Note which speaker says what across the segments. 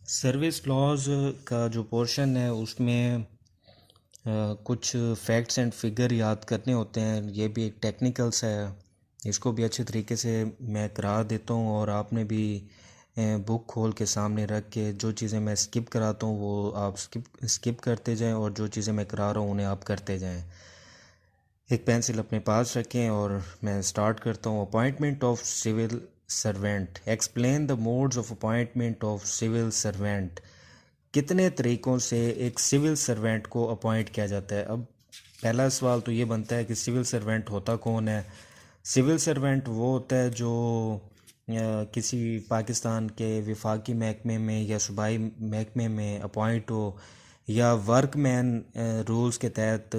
Speaker 1: Service laws का जो portion है उसमें कुछ फैक्ट्स एंड फिगर याद करने होते हैं। ये भी एक टेक्निकल्स है, इसको भी अच्छे तरीके से मैं करा देता हूँ और आपने भी बुक खोल के सामने रख के जो चीज़ें मैं स्किप कराता हूँ वो आप स्किप करते जाएं और जो चीज़ें मैं करा रहा हूँ उन्हें आप करते जाएं। एक पेंसिल अपने पास रखें और मैं स्टार्ट करता हूँ। Appointment of civil servant. Explain the modes of appointment of civil servant. कितने तरीक़ों से एक सिविल सर्वेंट को अपॉइंट किया जाता है। अब पहला सवाल तो ये बनता है कि सिविल सर्वेंट होता कौन है। सिविल सर्वेंट वो होता है जो किसी पाकिस्तान के विफाकी महकमे में या सूबाई महकमे में अपॉइंट हो, या वर्कमैन रूल्स के तहत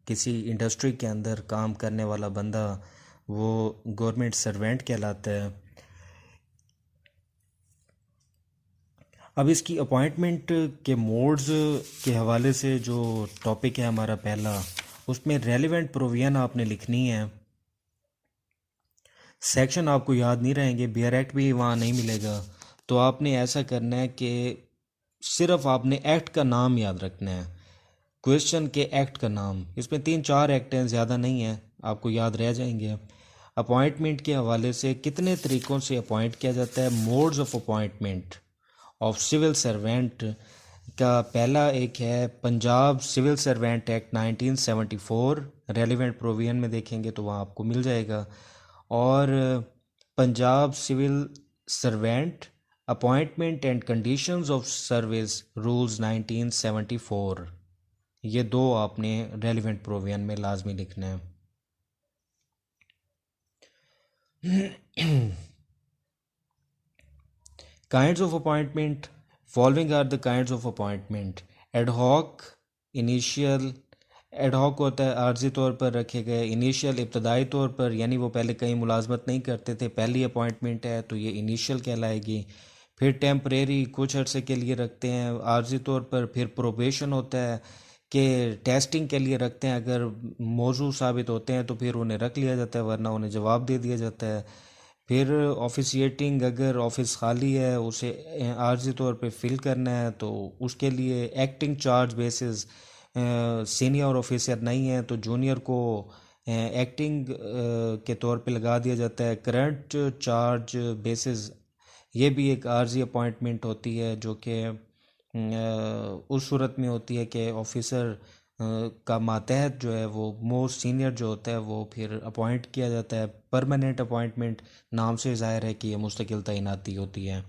Speaker 1: किसी इंडस्ट्री के अंदर काम करने वाला बंदा वो गवर्नमेंट सर्वेंट कहलाता है। अब इसकी अपॉइंटमेंट के मोड्स के हवाले से जो टॉपिक है हमारा पहला, उसमें रेलिवेंट प्रोविजन आपने लिखनी है। सेक्शन आपको याद नहीं रहेंगे, बियर एक्ट भी वहाँ नहीं मिलेगा, तो आपने ऐसा करना है कि सिर्फ आपने एक्ट का नाम याद रखना है, क्वेश्चन के एक्ट का नाम। इसमें 3-4 एक्ट हैं, ज़्यादा नहीं है, आपको याद रह जाएंगे। अपॉइंटमेंट के हवाले से कितने तरीक़ों से अपॉइंट किया जाता है, modes of appointment of civil servant का पहला एक है Punjab civil servant act 1974। Relevant provision में देखेंगे तो वहाँ आपको मिल जाएगा। और Punjab civil servant appointment and conditions of service rules 1974। ये दो आपने रेलिवेंट प्रोविजन में लाजमी लिखना है। Kinds of appointment. Following are the kinds of appointment. Ad hoc, initial. Ad hoc होता है आर्जी तौर पर रखे गए। इनिशियल इब्तदाई तौर पर, यानी वो पहले कहीं मुलाजमत नहीं करते थे, पहली अपॉइंटमेंट है तो ये इनिशियल कहलाएगी। फिर टेम्परेरी, कुछ अरसे के लिए रखते हैं आर्जी तौर पर। फिर प्रोबेशन होता है कि टेस्टिंग के लिए रखते हैं, अगर मौजू साबित होते हैं तो फिर उन्हें रख लिया जाता है, वरना उन्हें जवाब दे दिया जाता है। फिर ऑफिशिएटिंग, अगर ऑफिस खाली है उसे आर्जी तौर पे फिल करना है तो उसके लिए acting charge basis, senior officer नहीं है तो जूनियर को एक्टिंग के तौर पे लगा दिया जाता है। करंट चार्ज बेसिस, ये भी एक आर्जी अपॉइंटमेंट होती है जो कि उस सूरत में होती है कि ऑफिसर का मातहत जो है वो मोस्ट सीनियर जो होता है वो फिर अपॉइंट किया जाता है। परमानेंट अपॉइंटमेंट नाम से ज़ाहिर है कि ये मुस्तकिल तैनाती होती है।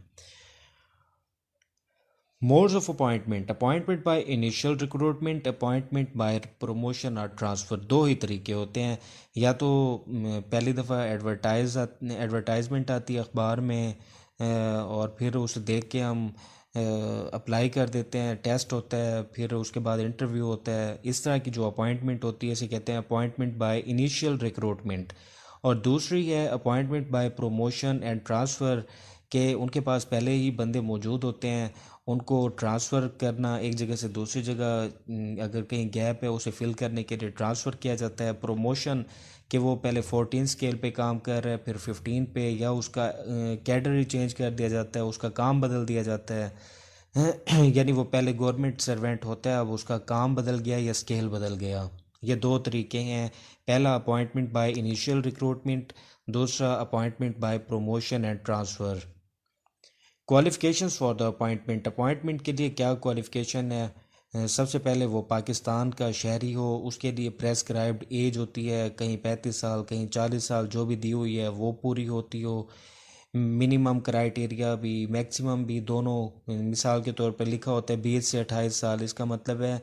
Speaker 1: Modes of appointment. Appointment by initial recruitment, appointment bye promotion और ट्रांसफ़र। दो ही तरीके होते हैं, या तो पहली दफ़ा एडवर्टाइजमेंट आती है अखबार में और फिर उसे देख के हम अप्लाई कर देते हैं, टेस्ट होता है, फिर उसके बाद इंटरव्यू होता है। इस तरह की जो अपॉइंटमेंट होती है इसे कहते हैं अपॉइंटमेंट बाय इनिशियल रिक्रूटमेंट। और दूसरी है appointment bye promotion and transfer, के उनके पास पहले ही बंदे मौजूद होते हैं, उनको ट्रांसफ़र करना एक जगह से दूसरी जगह, अगर कहीं गैप है उसे फिल करने के लिए ट्रांसफ़र किया जाता है। प्रमोशन कि वो पहले 14 स्केल पे काम कर रहा है फिर 15 पे, या उसका कैडर चेंज कर दिया जाता है, उसका काम बदल दिया जाता है। यानी वो पहले गवर्नमेंट सर्वेंट होता है, अब उसका काम बदल गया या स्केल बदल गया। ये दो तरीके हैं, पहला अपॉइंटमेंट बाय इनिशियल रिक्रूटमेंट, दूसरा appointment bye promotion and transfer. Qualifications for the appointment. Appointment के लिए क्या क्वालिफ़िकेशन है? सबसे पहले वो पाकिस्तान का शहरी हो, उसके लिए प्रेस्क्राइब्ड एज होती है, कहीं 35 साल कहीं 40 साल, जो भी दी हुई है वो पूरी होती हो। मिनिमम क्राइटेरिया भी मैक्सिमम भी दोनों, मिसाल के तौर पर लिखा होता है 20 से 28 साल, इसका मतलब है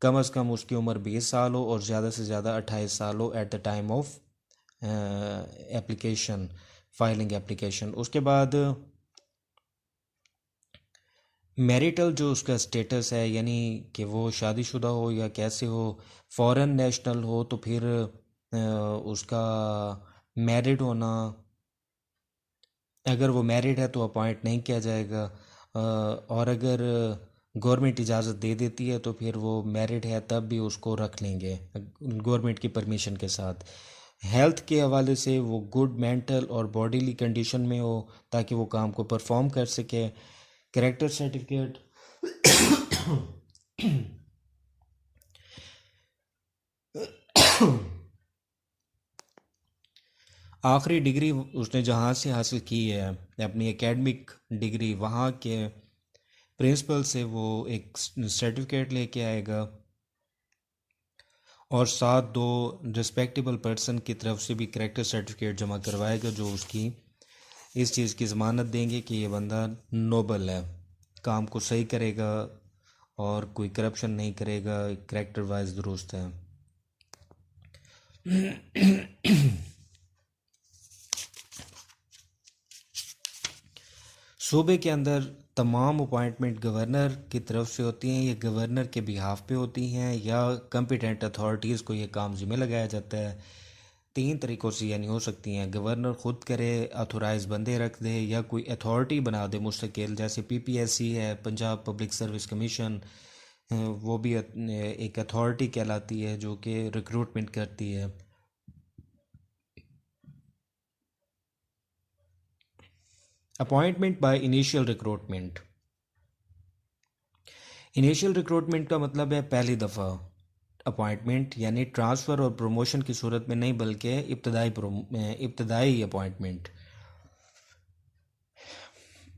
Speaker 1: कम अज़ कम उसकी उम्र 20 साल हो और ज़्यादा से ज़्यादा 28 साल हो at the time of application, filing application. उसके बाद मैरिटल जो उसका स्टेटस है, यानी कि वो शादीशुदा हो या कैसे हो। फॉरेन नेशनल हो तो फिर उसका मैरिड होना, अगर वो मैरिड है तो अपॉइंट नहीं किया जाएगा। और अगर गवर्नमेंट इजाज़त दे देती है तो फिर वो मैरिड है तब भी उसको रख लेंगे गवर्नमेंट की परमिशन के साथ। हेल्थ के हवाले से वो गुड मेंटल और बॉडीली कंडीशन में हो ताकि वो काम को परफॉर्म कर सके। कैरेक्टर सर्टिफिकेट आखिरी डिग्री उसने जहाँ से हासिल की है, अपनी एकेडमिक डिग्री, वहाँ के प्रिंसिपल से वो एक सर्टिफिकेट लेके आएगा और साथ दो रिस्पेक्टेबल पर्सन की तरफ से भी करेक्टर सर्टिफिकेट जमा करवाएगा, जो उसकी इस चीज़ की ज़मानत देंगे कि ये बंदा नोबल है, काम को सही करेगा और कोई करप्शन नहीं करेगा, करेक्टर वाइज दुरुस्त है। सूबे के अंदर तमाम अपॉइंटमेंट गवर्नर की तरफ से होती हैं, ये गवर्नर के बिहाफ पे होती हैं या कम्पिटेंट अथॉरिटीज़ को ये काम ज़िम्मे लगाया जाता है। 3 तरीक़ों से यानी हो सकती हैं, गवर्नर ख़ुद करे, ऑथोराइज बंदे रख दे या कोई अथॉरिटी बना दे मुस्तकिल, जैसे PPSC है, पंजाब पब्लिक सर्विस कमीशन, वो भी एक अथॉरिटी कहलाती है जो कि रिक्रूटमेंट करती है। Appointment by initial recruitment. Initial recruitment का मतलब है पहली दफ़ा अपॉइंटमेंट, यानी ट्रांसफ़र और प्रमोशन की सूरत में नहीं, बल्कि इब्तदाई अपॉइंटमेंट।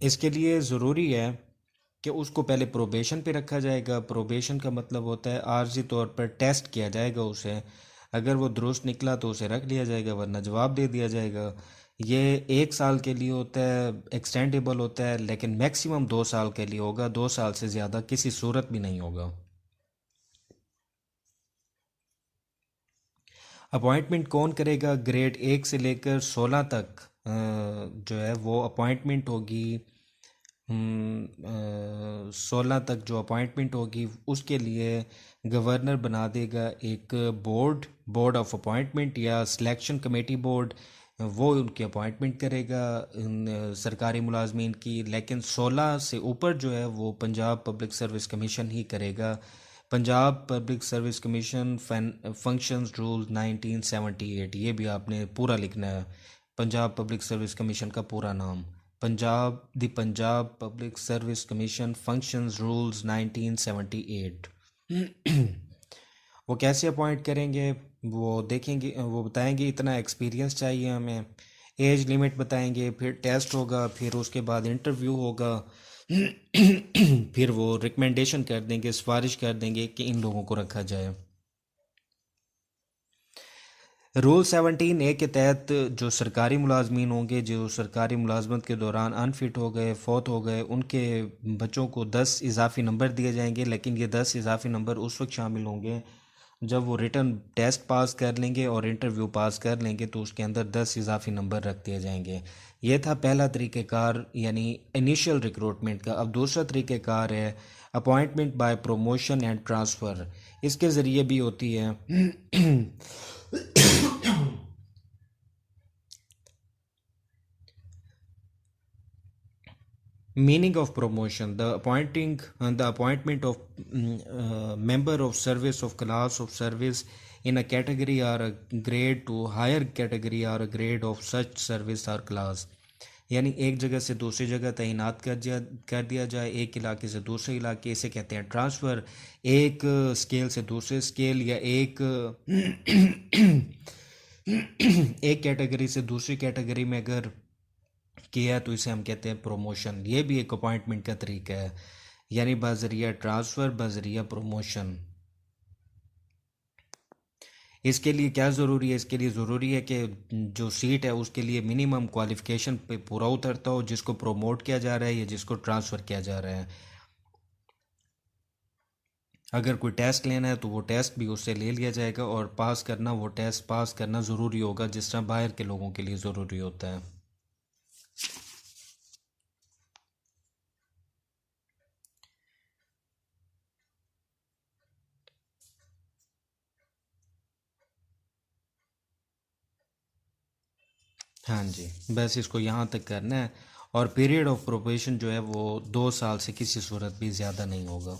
Speaker 1: इसके लिए ज़रूरी है कि उसको पहले प्रोबेशन पे रखा जाएगा। प्रोबेशन का मतलब होता है आर्जी तौर पर टेस्ट किया जाएगा उसे, अगर वो दुरुस्त निकला तो उसे रख लिया जाएगा, वरना जवाब दे दिया जाएगा। ये 1 साल के लिए होता है, एक्सटेंडेबल होता है, लेकिन मैक्सिमम 2 साल के लिए होगा, 2 साल से ज़्यादा किसी सूरत भी नहीं होगा। अपॉइंटमेंट कौन करेगा? ग्रेड 1 से लेकर 16 तक जो है वो अपॉइंटमेंट होगी। 16 तक जो अपॉइंटमेंट होगी उसके लिए गवर्नर बना देगा एक बोर्ड ऑफ अपॉइंटमेंट या सिलेक्शन कमेटी बोर्ड, वो उनकी अपॉइंटमेंट करेगा सरकारी मुलाजमीन की। लेकिन 16 से ऊपर जो है वो पंजाब पब्लिक सर्विस कमीशन ही करेगा। Punjab public service commission functions rule 1978, ये भी आपने पूरा लिखना है, पंजाब पब्लिक सर्विस कमीशन का पूरा नाम, Punjab public service commission functions rules 1978। वो कैसे अपॉइंट करेंगे वो देखेंगे, वो बताएंगे इतना एक्सपीरियंस चाहिए हमें, एज लिमिट बताएंगे, फिर टेस्ट होगा, फिर उसके बाद इंटरव्यू होगा, फिर वो रिकमेंडेशन कर देंगे, सिफारिश कर देंगे कि इन लोगों को रखा जाए। रूल 17A के तहत जो सरकारी मुलाजमीन होंगे, जो सरकारी मुलाजमत के दौरान अनफिट हो गए, फौत हो गए, उनके बच्चों को 10 इजाफी नंबर दिए जाएंगे। लेकिन ये 10 इजाफी नंबर उस वक्त शामिल होंगे जब वो रिटर्न टेस्ट पास कर लेंगे और इंटरव्यू पास कर लेंगे, तो उसके अंदर 10 इजाफी नंबर रख दिए जाएंगे। ये था पहला तरीक़ेकार यानी इनिशियल रिक्रूटमेंट का। अब दूसरा तरीक़ेकार है appointment bye promotion and transfer. इसके ज़रिए भी होती है meaning of promotion: the appointment of member of service of class of service in a category or a grade to higher category or a grade of such service or class। यानी एक जगह से दूसरी जगह तैनात कर दिया जाए, एक इलाके से दूसरे इलाके, इसे कहते हैं ट्रांसफ़र। एक स्केल से दूसरे स्केल या एक एक कैटेगरी से दूसरी कैटेगरी में अगर किया तो इसे हम कहते हैं प्रोमोशन। ये भी एक अपॉइंटमेंट का तरीका है, यानी बज़रिया ट्रांसफ़र, बज़रिया प्रोमोशन। इसके लिए क्या ज़रूरी है? इसके लिए ज़रूरी है कि जो सीट है उसके लिए मिनिमम क्वालिफ़िकेशन पे पूरा उतरता हो, जिसको प्रोमोट किया जा रहा है या जिसको ट्रांसफ़र किया जा रहा है। अगर कोई टेस्ट लेना है तो वो टेस्ट भी उससे ले लिया जाएगा, और वो टेस्ट पास करना ज़रूरी होगा, जिस तरह बाहर के लोगों के लिए ज़रूरी होता है। हाँ जी, बस इसको यहाँ तक करना है, और पीरियड ऑफ प्रोबेशन जो है वो 2 साल से किसी सूरत भी ज़्यादा नहीं होगा।